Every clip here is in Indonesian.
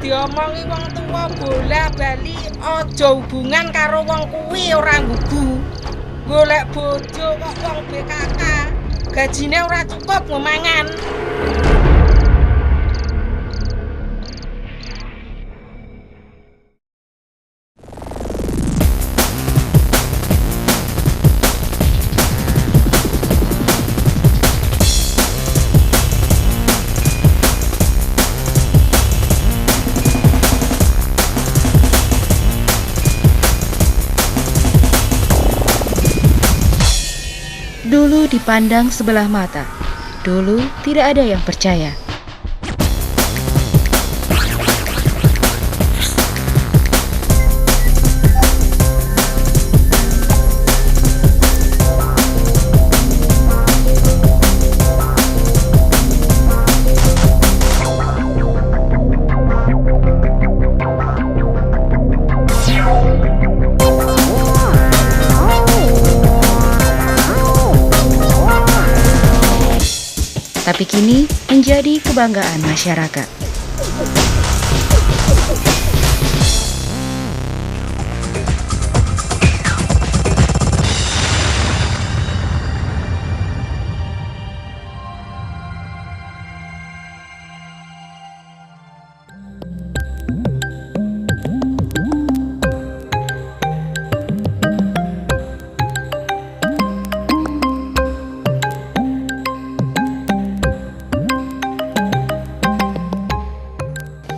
diomongi wong tuwa bola-bali aja hubungan karo wong kuwi ora nggugu. Golek bojo kok wong BKK, gajine ora cukup ngomangan. Dulu dipandang sebelah mata, dulu tidak ada yang percaya. Tapi kini menjadi kebanggaan masyarakat.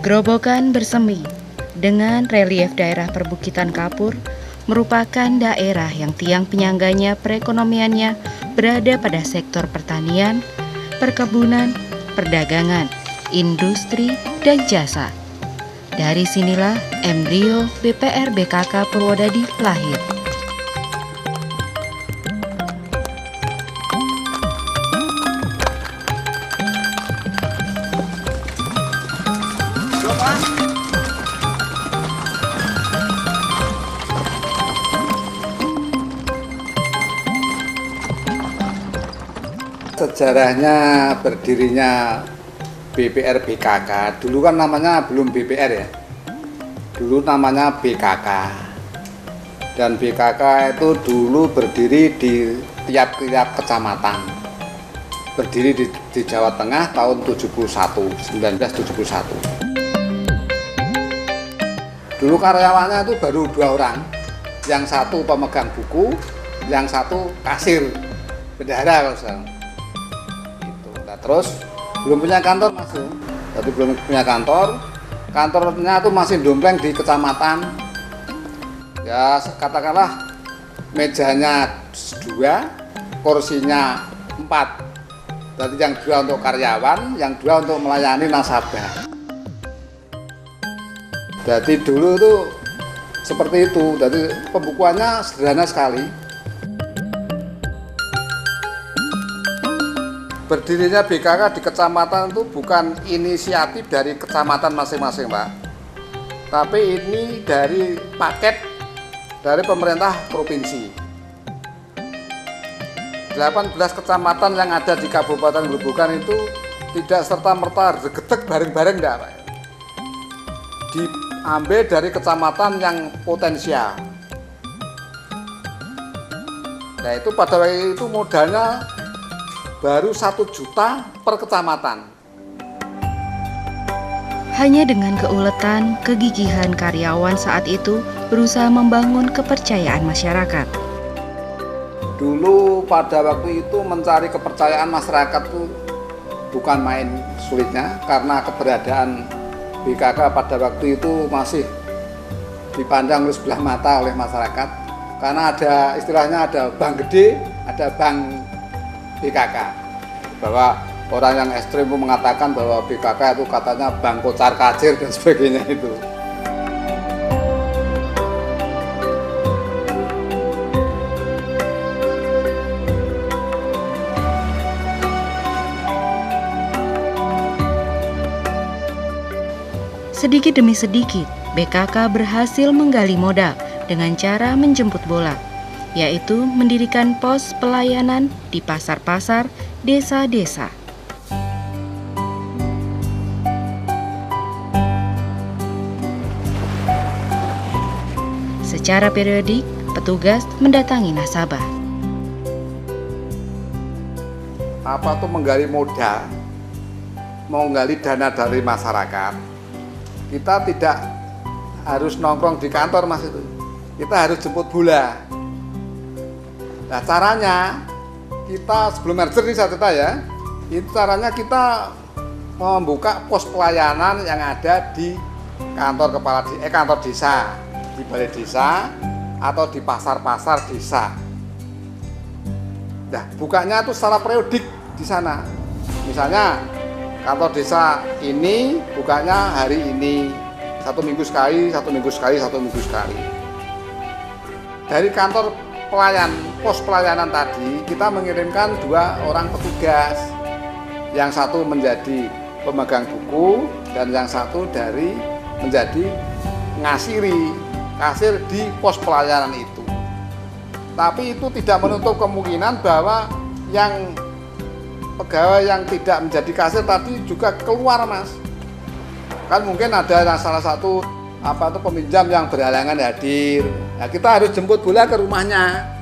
Gerobokan bersemi dengan relief daerah perbukitan kapur merupakan daerah yang tiang penyangganya perekonomiannya berada pada sektor pertanian, perkebunan, perdagangan, industri, dan jasa. Dari sinilah embrio BPR BKK Purwodadi lahir. Sejarahnya berdirinya BPR BKK, dulu kan namanya belum BPR ya, dulu namanya BKK. Dan BKK itu dulu berdiri di tiap-tiap kecamatan, berdiri di Jawa Tengah tahun 1971. Dulu karyawannya itu baru 2 orang, yang satu pemegang buku, yang satu kasir bendahara kalau sekarang. Terus belum punya kantor Mas, tapi belum punya kantornya tuh masih dompleng di kecamatan. Ya katakanlah mejanya 2, kursinya 4. Jadi yang 2 untuk karyawan, yang 2 untuk melayani nasabah. Jadi dulu tuh seperti itu. Jadi pembukuannya sederhana sekali. Berdirinya BKK di kecamatan itu bukan inisiatif dari kecamatan masing-masing, Pak. Tapi ini dari paket dari pemerintah provinsi. 18 kecamatan yang ada di Kabupaten Grobogan itu tidak serta-merta regetek bareng-bareng, enggak, Pak. Diambil dari kecamatan yang potensial. Nah, itu pada waktu itu modalnya baru 1 juta per kecamatan. Hanya dengan keuletan, kegigihan karyawan saat itu berusaha membangun kepercayaan masyarakat. Dulu pada waktu itu mencari kepercayaan masyarakat itu bukan main sulitnya, karena keberadaan BKK pada waktu itu masih dipandang sebelah mata oleh masyarakat. Karena ada istilahnya ada bank gede, ada bank BKK, bahwa orang yang ekstrim mengatakan bahwa BKK itu katanya bank kocar kacir dan sebagainya itu. Sedikit demi sedikit, BKK berhasil menggali modal dengan cara menjemput bola, yaitu mendirikan pos pelayanan di pasar-pasar, desa-desa. Secara periodik, petugas mendatangi nasabah. Apa tuh menggali modal, menggali dana dari masyarakat. Kita tidak harus nongkrong di kantor Mas itu. Kita harus jemput bola. Nah caranya kita sebelum merger ini saya cerita ya. Itu caranya kita membuka pos pelayanan yang ada di kantor kantor desa, di balai desa atau di pasar-pasar desa. Nah, bukanya itu secara periodik di sana. Misalnya kantor desa ini bukanya hari ini, 1 minggu sekali, 1 minggu sekali, 1 minggu sekali. Dari kantor pos pelayanan tadi kita mengirimkan 2 orang petugas. Yang satu menjadi pemegang buku dan yang satu menjadi kasir di pos pelayanan itu. Tapi itu tidak menutup kemungkinan bahwa yang pegawai yang tidak menjadi kasir tadi juga keluar Mas. Kan mungkin ada salah satu peminjam yang berhalangan hadir. Nah, kita harus jemput bola ke rumahnya.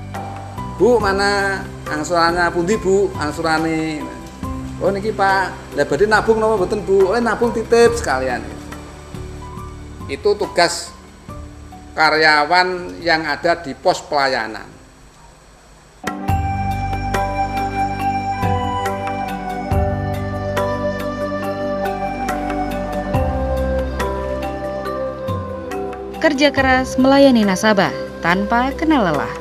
Bu, mana angsurannya? Pundi Bu, angsurane? Oh niki Pak, lah badhe nabung napa mboten Bu? Oh nabung titip sekalian. Itu tugas karyawan yang ada di pos pelayanan. Kerja keras melayani nasabah tanpa kenal lelah.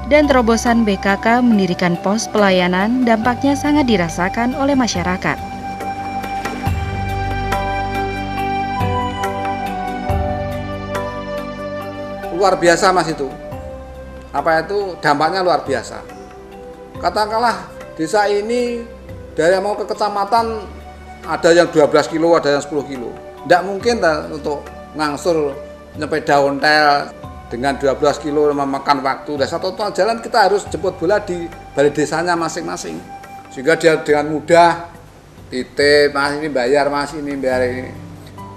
Dan terobosan BKK mendirikan pos pelayanan dampaknya sangat dirasakan oleh masyarakat. Luar biasa Mas itu. Dampaknya luar biasa. Katakanlah desa ini dari mau ke kecamatan ada yang 12 kilo, ada yang 10 kilo. Tidak mungkin untuk ngangsur nyampe daun tel dengan 12 kilo memakan waktu. Dan satu jalan kita harus jemput bola di balai desanya masing-masing. Sehingga dia dengan mudah titip, Mas ini bayar, Mas ini bayar ini.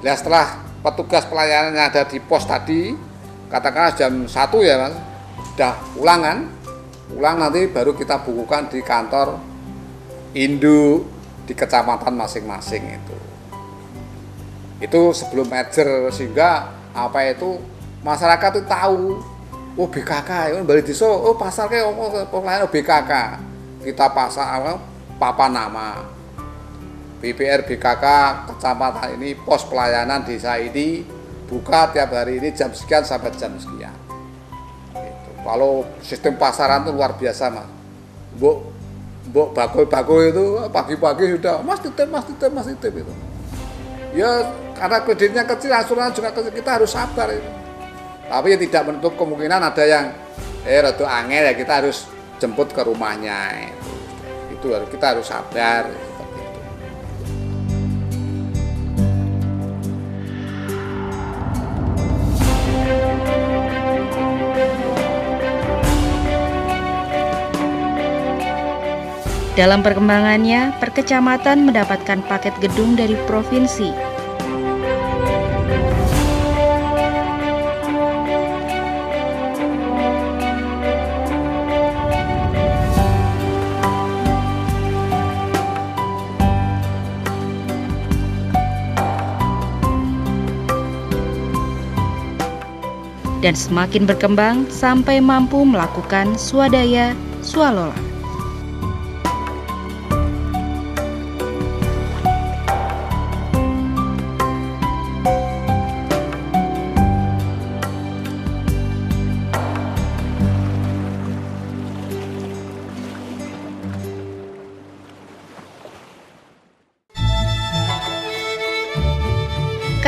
Nah, setelah petugas pelayanan yang ada di pos tadi, katakanlah jam 1 ya Mas, sudah pulang kan? Pulang nanti baru kita bukukan di kantor induk di kecamatan masing-masing itu. Itu sebelum merger sehingga masyarakat itu tahu, oh BKK, balai desa, oh pasar kayak pelayanan BKK. Kita pasang papan nama. BPR BKK kecamatan ini pos pelayanan desa ini buka tiap hari ini jam sekian sampai jam sekian. Gitu. Kalau sistem pasaran itu luar biasa Mas. Mbok bakul itu pagi-pagi sudah Mas titip itu. Ya karena kreditnya kecil, asuransi juga kecil, kita harus sabar itu. Tapi ya tidak menutup kemungkinan ada yang rada angel ya kita harus jemput ke rumahnya itu. Kita harus sabar seperti itu. Dalam perkembangannya, perkecamatan mendapatkan paket gedung dari provinsi. Dan semakin berkembang sampai mampu melakukan swadaya swalola.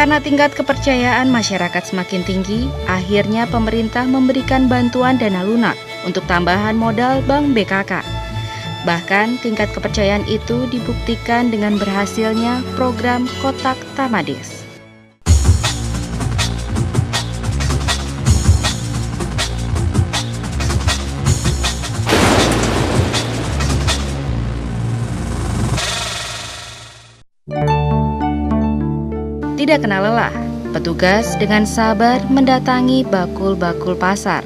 Karena tingkat kepercayaan masyarakat semakin tinggi, akhirnya pemerintah memberikan bantuan dana lunak untuk tambahan modal Bank BKK. Bahkan tingkat kepercayaan itu dibuktikan dengan berhasilnya program Kotak Tamades. Tidak kenal lelah, petugas dengan sabar mendatangi bakul-bakul pasar.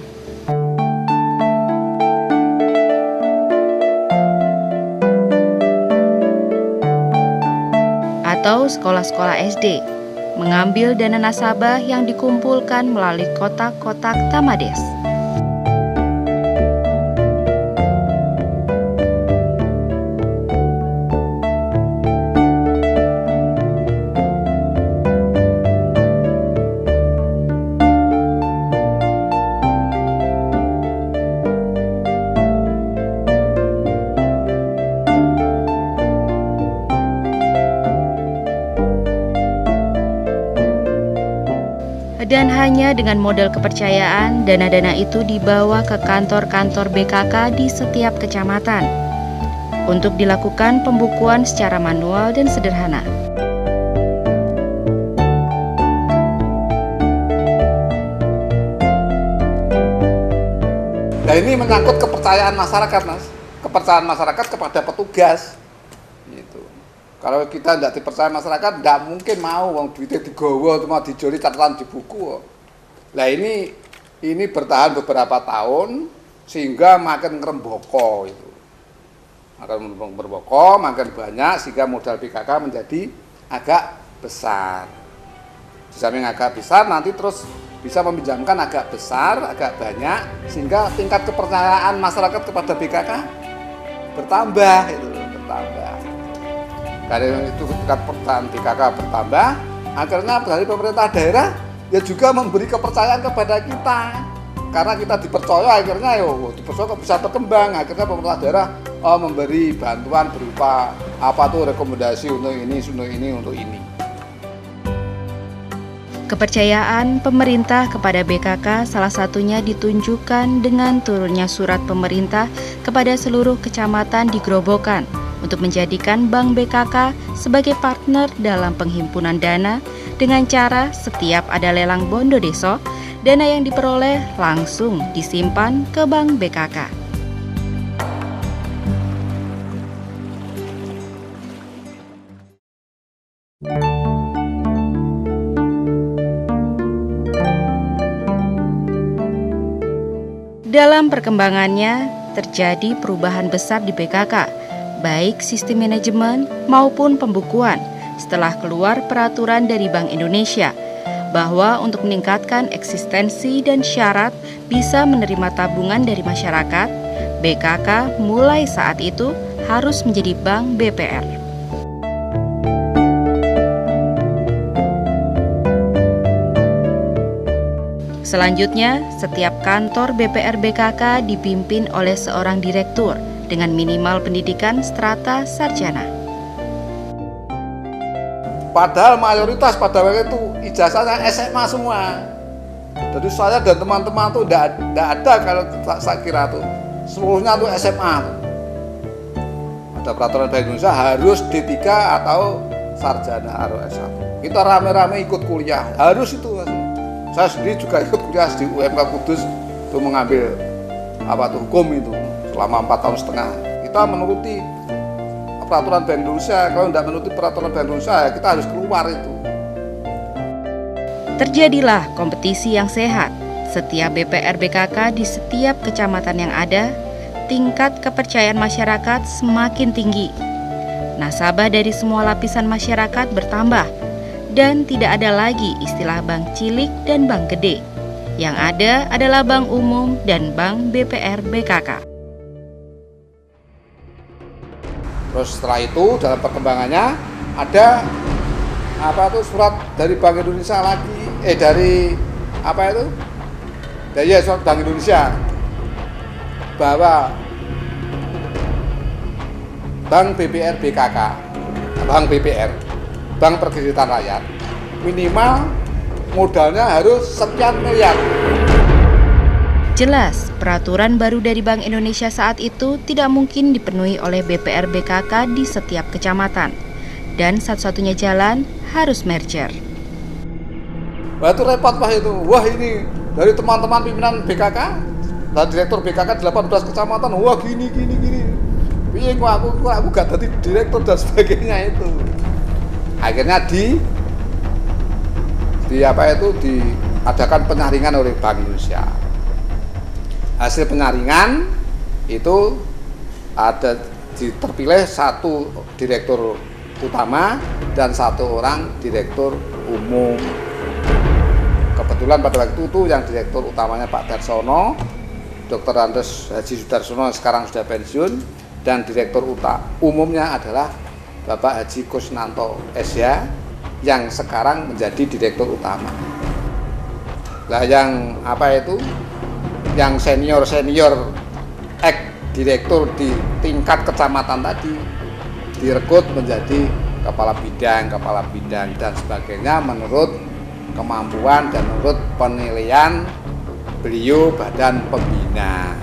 Atau sekolah-sekolah SD, mengambil dana nasabah yang dikumpulkan melalui kotak-kotak Tamades. Dan hanya dengan modal kepercayaan, dana-dana itu dibawa ke kantor-kantor BKK di setiap kecamatan untuk dilakukan pembukuan secara manual dan sederhana. Nah, ini menyangkut kepercayaan masyarakat, Mas. Kepercayaan masyarakat kepada petugas. Gitu. Kalau kita tidak dipercaya masyarakat, tidak mungkin mau wong duitnya digowo, cuma dijoli catatan di buku. Nah, ini bertahan beberapa tahun sehingga makin ngeremboko itu. Makin ngeremboko, makin banyak sehingga modal BKK menjadi agak besar. Di samping agak besar, nanti terus bisa meminjamkan agak besar, agak banyak, sehingga tingkat kepercayaan masyarakat kepada BKK bertambah, itu bertambah. Dari itu tingkat kepercayaan BKK bertambah, akhirnya dari pemerintah daerah ya juga memberi kepercayaan kepada kita. Karena kita dipercaya, akhirnya dipercaya bisa berkembang. Akhirnya pemerintah daerah memberi bantuan berupa rekomendasi untuk ini. Kepercayaan pemerintah kepada BKK salah satunya ditunjukkan dengan turunnya surat pemerintah kepada seluruh kecamatan di Grobogan untuk menjadikan Bank BKK sebagai partner dalam penghimpunan dana dengan cara setiap ada lelang bondo deso, dana yang diperoleh langsung disimpan ke Bank BKK. Dalam perkembangannya, terjadi perubahan besar di BKK, baik sistem manajemen maupun pembukuan setelah keluar peraturan dari Bank Indonesia bahwa untuk meningkatkan eksistensi dan syarat bisa menerima tabungan dari masyarakat, BKK mulai saat itu harus menjadi Bank BPR. Selanjutnya, setiap kantor BPR BKK dipimpin oleh seorang direktur dengan minimal pendidikan strata sarjana. Padahal mayoritas pada waktu itu ijazahnya SMA semua. Jadi saya dan teman-teman tuh tidak ada kalau saya kira tuh seluruhnya tuh SMA. Ada peraturan Bank Indonesia harus D3 atau sarjana atau S1. Kita rame-rame ikut kuliah, harus itu. Saya sendiri juga ikut kuliah di UMK Kudus untuk mengambil hukum itu selama 4,5 tahun. Kita menuruti peraturan Bank Indonesia. Kalau tidak menuruti peraturan Bank Indonesia, kita harus keluar itu. Terjadilah kompetisi yang sehat. Setiap BPR BKK di setiap kecamatan yang ada, tingkat kepercayaan masyarakat semakin tinggi. Nasabah dari semua lapisan masyarakat bertambah. Dan tidak ada lagi istilah bank cilik dan bank gede. Yang ada adalah bank umum dan bank BPR BKK. Terus setelah itu dalam perkembangannya ada surat dari Bank Indonesia lagi, surat Bank Indonesia bahwa Bank BPR BKK, Bank BPR, Bank Perkreditan Rakyat, minimal modalnya harus sekian miliar. Jelas, peraturan baru dari Bank Indonesia saat itu tidak mungkin dipenuhi oleh BPR BKK di setiap kecamatan. Dan satu-satunya jalan harus merger. Wah, itu repot Pak itu. Wah, ini dari teman-teman pimpinan BKK, dan direktur BKK 18 kecamatan, wah gini. Piye kok aku gak jadi direktur dan sebagainya itu. Akhirnya diadakan penyaringan oleh Bank Indonesia. Hasil penyaringan itu terpilih 1 direktur utama dan 1 orang direktur umum. Kebetulan pada waktu itu yang direktur utamanya Pak Darsono, Dr. Andes Haji Sudarsono, sekarang sudah pensiun, dan direktur umumnya adalah Bapak Haji Kusnanto SH yang sekarang menjadi direktur utama. Nah, yang senior direktur di tingkat kecamatan tadi direkrut menjadi kepala bidang dan sebagainya menurut kemampuan dan menurut penilaian beliau badan pembina.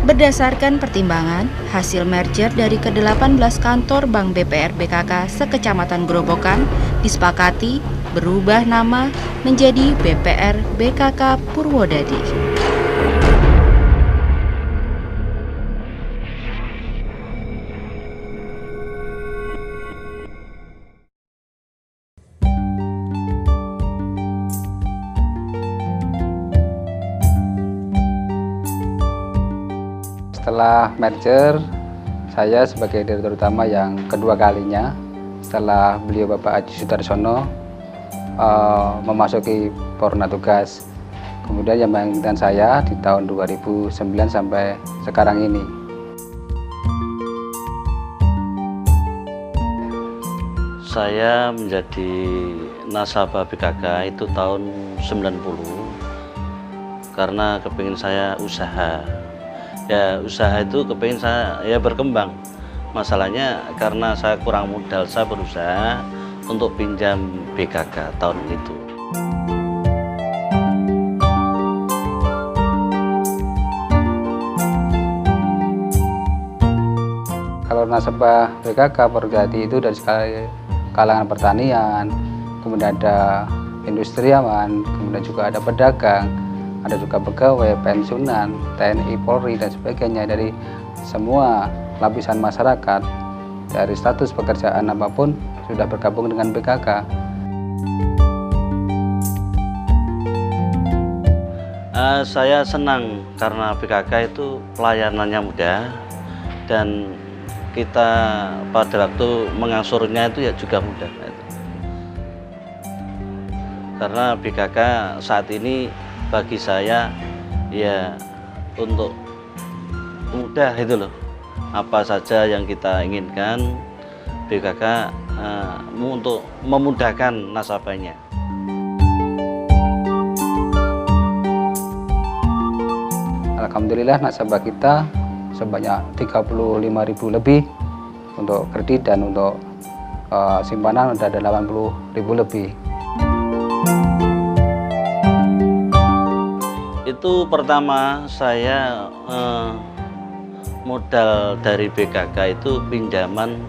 Berdasarkan pertimbangan, hasil merger dari ke-18 kantor Bank BPR BKK sekecamatan Grobogan disepakati berubah nama menjadi BPR BKK Purwodadi. Setelah merger, saya sebagai direktur utama yang kedua kalinya setelah beliau Bapak Haji Sudarsono memasuki Purna tugas. Kemudian yang menggantikan saya di tahun 2009 sampai sekarang ini. Saya menjadi nasabah BKK itu tahun 90 karena kepingin saya usaha. Ya usaha itu kepingin saya berkembang. Masalahnya karena saya kurang modal, saya berusaha untuk pinjam BKK tahun itu. Kalau nasabah BKK Purwodadi itu dari kalangan pertanian, kemudian ada industriawan, kemudian juga ada pedagang, ada juga pegawai, pensiunan, TNI, Polri, dan sebagainya. Dari semua lapisan masyarakat, dari status pekerjaan apapun, sudah bergabung dengan BKK. Saya senang karena BKK itu pelayanannya mudah dan kita pada waktu mengangsurnya itu ya juga mudah. Karena BKK saat ini bagi saya ya untuk mudah itu loh. Apa saja yang kita inginkan BKK untuk memudahkan nasabahnya. Alhamdulillah nasabah kita sebanyak 35.000 lebih untuk kredit dan untuk simpanan ada 80.000 lebih. Itu pertama saya modal dari BKK itu pinjaman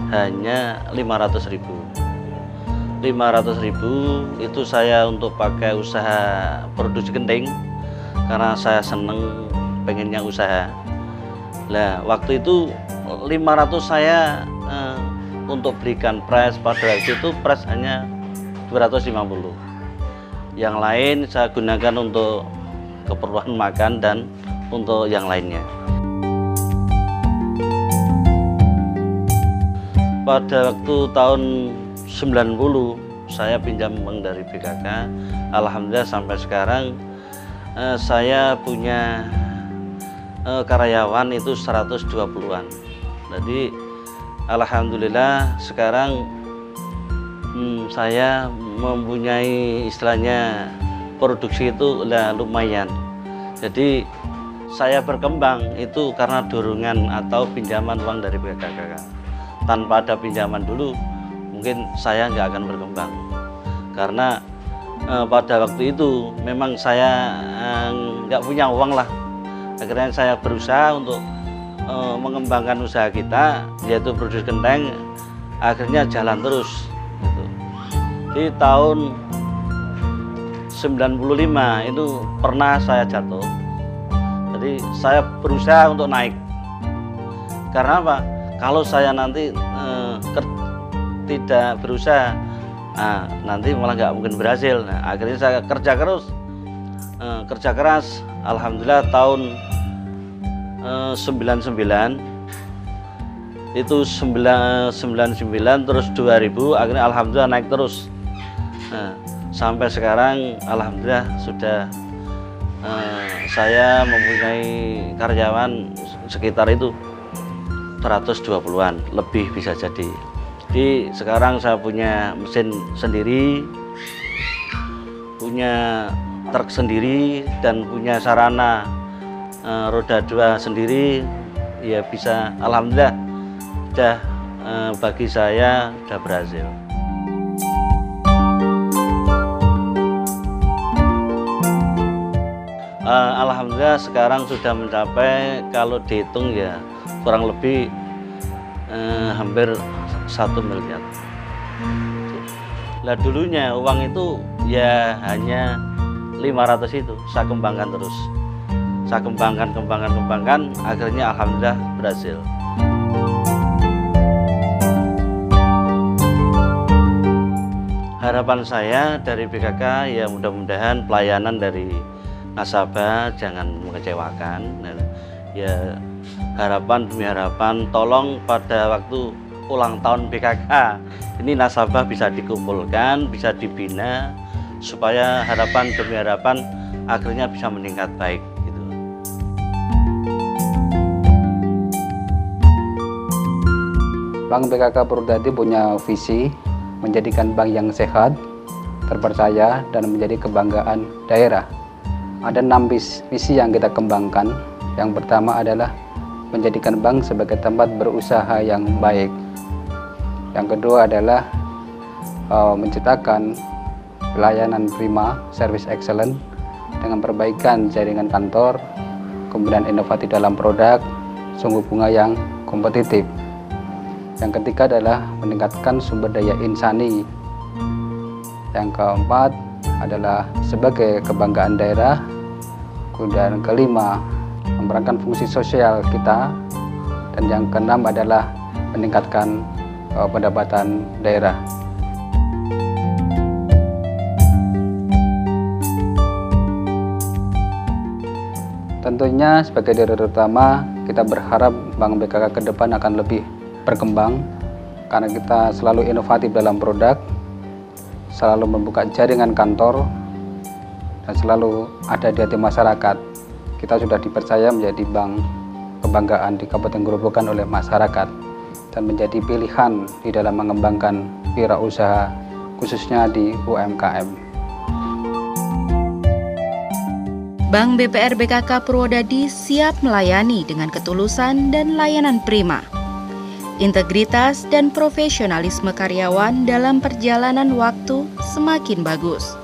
hanya 500.000. 500.000 itu saya untuk pakai usaha produksi genting karena saya seneng pengennya usaha. Nah waktu itu 500 saya untuk belikan pres, pada waktu itu pres hanya 250. Yang lain saya gunakan untuk keperluan makan dan untuk yang lainnya. Pada waktu tahun 90 saya pinjam uang dari BKK. Alhamdulillah sampai sekarang saya punya karyawan itu 120-an. Jadi alhamdulillah sekarang saya mempunyai istilahnya produksi itu lumayan. Jadi saya berkembang itu karena dorongan atau pinjaman uang dari BKK. Tanpa ada pinjaman dulu mungkin saya nggak akan berkembang karena pada waktu itu memang saya nggak punya uang lah. Akhirnya saya berusaha untuk mengembangkan usaha kita yaitu produksi genteng, akhirnya jalan terus gitu. Di tahun 95 itu pernah saya jatuh, jadi saya berusaha untuk naik. Karena apa? Kalau saya nanti tidak berusaha Nah, nanti malah nggak mungkin berhasil. Nah, akhirnya saya kerja keras. Alhamdulillah tahun 99 itu 99 terus 2000, akhirnya alhamdulillah naik terus. Nah, sampai sekarang alhamdulillah sudah saya mempunyai karyawan sekitar itu 120-an lebih bisa jadi. Jadi sekarang saya punya mesin sendiri, punya truk sendiri, dan punya sarana roda 2 sendiri. Ya bisa, alhamdulillah sudah bagi saya sudah berhasil. Alhamdulillah sekarang sudah mencapai, kalau dihitung ya kurang lebih hampir 1 miliar. Lah dulunya uang itu ya hanya 500 itu, saya kembangkan terus. Saya kembangkan, akhirnya alhamdulillah berhasil. Harapan saya dari BKK ya mudah-mudahan pelayanan dari nasabah jangan mengecewakan. Ya harapan demi harapan, tolong pada waktu ulang tahun BKK ini nasabah bisa dikumpulkan, bisa dibina, supaya harapan demi harapan akhirnya bisa meningkat baik gitu. Bank BKK Purwodadi punya visi menjadikan bank yang sehat, terpercaya, dan menjadi kebanggaan daerah. Ada 6 visi yang kita kembangkan. Yang pertama adalah menjadikan bank sebagai tempat berusaha yang baik. Yang kedua adalah menciptakan pelayanan prima, service excellent, dengan perbaikan jaringan kantor, kemudian inovatif dalam produk, suku bunga yang kompetitif. Yang ketiga adalah meningkatkan sumber daya insani. Yang keempat adalah sebagai kebanggaan daerah. Kemudian kelima, memerankan fungsi sosial kita. Dan yang keenam adalah meningkatkan pendapatan daerah. Tentunya sebagai direktur utama, kita berharap Bank BKK ke depan akan lebih berkembang karena kita selalu inovatif dalam produk, selalu membuka jaringan kantor, dan selalu ada di hati masyarakat. Kita sudah dipercaya menjadi bank kebanggaan di Kabupaten Grobogan oleh masyarakat dan menjadi pilihan di dalam mengembangkan wirausaha khususnya di UMKM. Bank BPR BKK Purwodadi siap melayani dengan ketulusan dan layanan prima. Integritas dan profesionalisme karyawan dalam perjalanan waktu semakin bagus.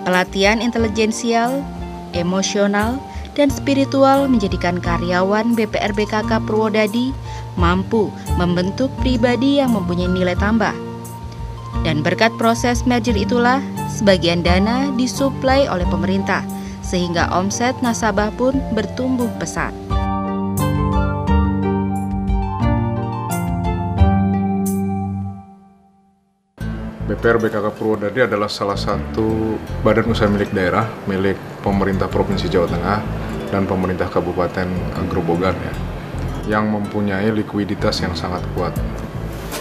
Pelatihan intelijensial, emosional, dan spiritual menjadikan karyawan BPR BKK Purwodadi mampu membentuk pribadi yang mempunyai nilai tambah. Dan berkat proses merger itulah, sebagian dana disuplai oleh pemerintah, sehingga omset nasabah pun bertumbuh pesat. BPR BKK Purwodadi adalah salah satu badan usaha milik daerah, milik pemerintah Provinsi Jawa Tengah dan pemerintah Kabupaten Grobogan ya, yang mempunyai likuiditas yang sangat kuat.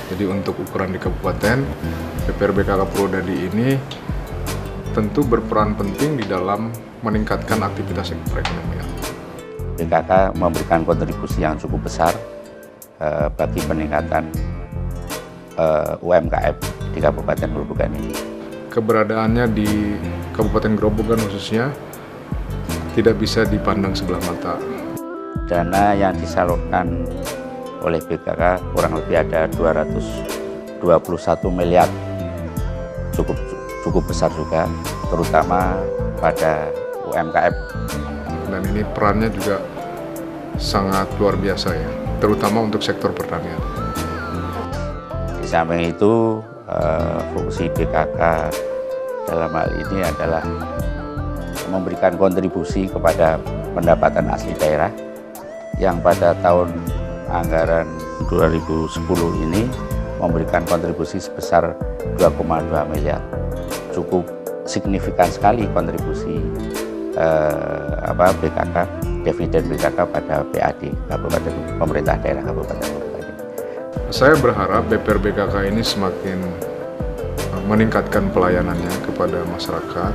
Jadi untuk ukuran di kabupaten, BPR BKK Purwodadi ini tentu berperan penting di dalam meningkatkan aktivitas perekonomian. BKK memberikan kontribusi yang cukup besar bagi peningkatan UMKM di Kabupaten Grobogan ini. Keberadaannya di Kabupaten Grobogan khususnya tidak bisa dipandang sebelah mata. Dana yang disalurkan oleh BKK kurang lebih ada 221 miliar, cukup besar juga, terutama pada UMKM. Dan ini perannya juga sangat luar biasa ya, terutama untuk sektor pertanian. Di samping itu, fungsi BKK dalam hal ini adalah memberikan kontribusi kepada pendapatan asli daerah yang pada tahun anggaran 2010 ini memberikan kontribusi sebesar 2,2 miliar. Cukup signifikan sekali kontribusi BKK, dividen BKK pada PAD, Kabupaten Pemerintah Daerah Kabupaten Bogor. Saya berharap BPR BKK ini semakin meningkatkan pelayanannya kepada masyarakat,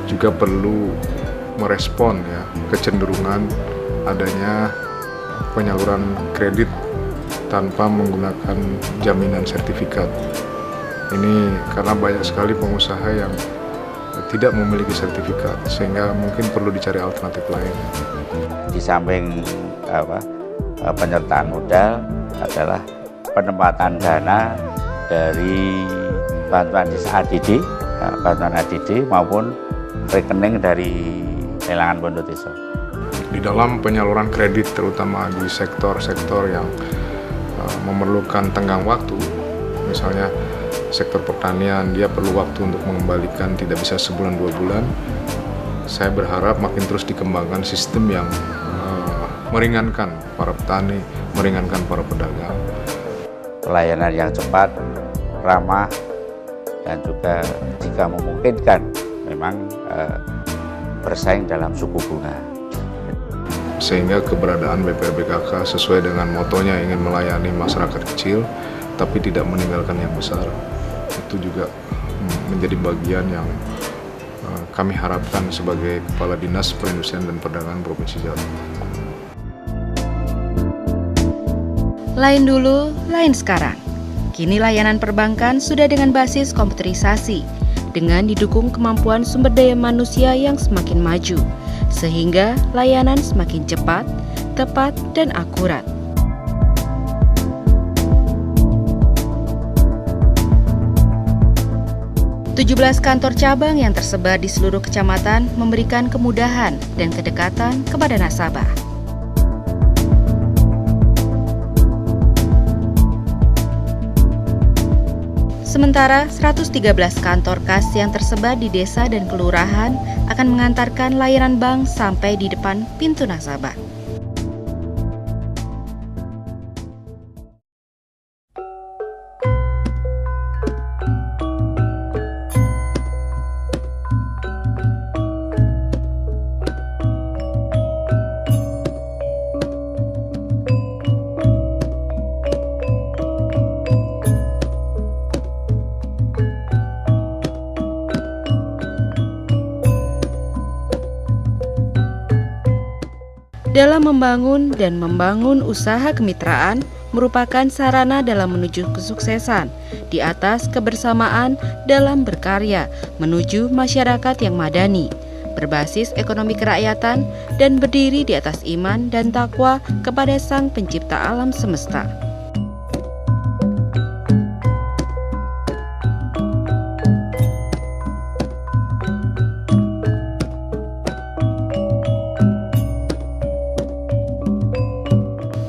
juga perlu merespon ya kecenderungan adanya penyaluran kredit tanpa menggunakan jaminan sertifikat. Ini karena banyak sekali pengusaha yang tidak memiliki sertifikat, sehingga mungkin perlu dicari alternatif lain. Di samping penyertaan modal adalah penempatan dana dari bantuan desa ADD, bantuan ADD maupun rekening dari lelangan pondok desa. Di dalam penyaluran kredit, terutama di sektor-sektor yang memerlukan tenggang waktu, misalnya sektor pertanian, dia perlu waktu untuk mengembalikan, tidak bisa sebulan 2 bulan. Saya berharap makin terus dikembangkan sistem yang meringankan para petani, meringankan para pedagang. Pelayanan yang cepat, ramah, dan juga jika memungkinkan memang bersaing dalam suku bunga. Sehingga keberadaan BPR BKK sesuai dengan motonya ingin melayani masyarakat kecil, tapi tidak meninggalkan yang besar. Itu juga menjadi bagian yang kami harapkan sebagai Kepala Dinas Perindustrian dan Perdagangan Provinsi Jawa Tengah. Lain dulu, lain sekarang. Kini layanan perbankan sudah dengan basis komputerisasi, dengan didukung kemampuan sumber daya manusia yang semakin maju, sehingga layanan semakin cepat, tepat, dan akurat. Tujuh 17 kantor cabang yang tersebar di seluruh kecamatan memberikan kemudahan dan kedekatan kepada nasabah. Sementara 113 kantor kas yang tersebar di desa dan kelurahan akan mengantarkan layanan bank sampai di depan pintu nasabah. Dalam membangun usaha kemitraan merupakan sarana dalam menuju kesuksesan di atas kebersamaan dalam berkarya menuju masyarakat yang madani, berbasis ekonomi kerakyatan dan berdiri di atas iman dan takwa kepada Sang Pencipta alam semesta.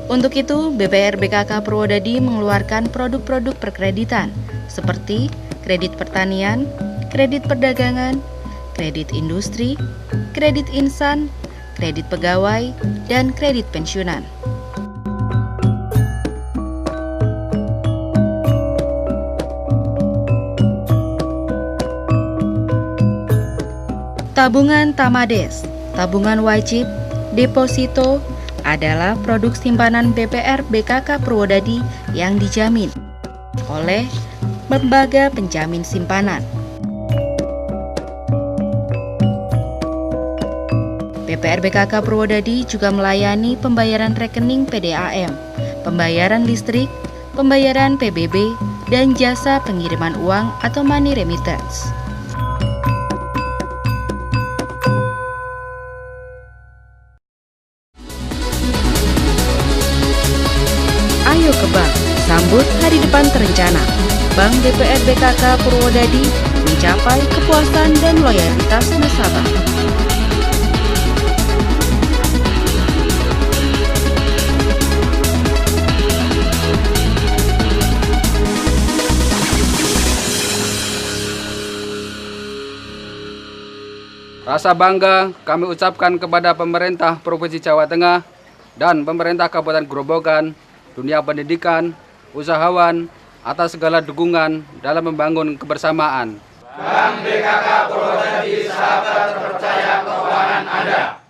Untuk itu, BPR BKK Purwodadi mengeluarkan produk-produk perkreditan seperti kredit pertanian, kredit perdagangan, kredit industri, kredit insan, kredit pegawai, dan kredit pensiunan. Tabungan Tamades, tabungan wajib, deposito, adalah produk simpanan BPR BKK Purwodadi yang dijamin oleh lembaga penjamin simpanan. BPR BKK Purwodadi juga melayani pembayaran rekening PDAM, pembayaran listrik, pembayaran PBB, dan jasa pengiriman uang atau money remittance. Ayo ke bank, sambut hari depan terencana. Bank BPR BKK Purwodadi mencapai kepuasan dan loyalitas nasabah. Rasa bangga kami ucapkan kepada pemerintah Provinsi Jawa Tengah dan pemerintah Kabupaten Grobogan, dunia pendidikan, usahawan, atas segala dukungan dalam membangun kebersamaan. Bank BKK Purwodadi, sahabat terpercaya keuangan Anda.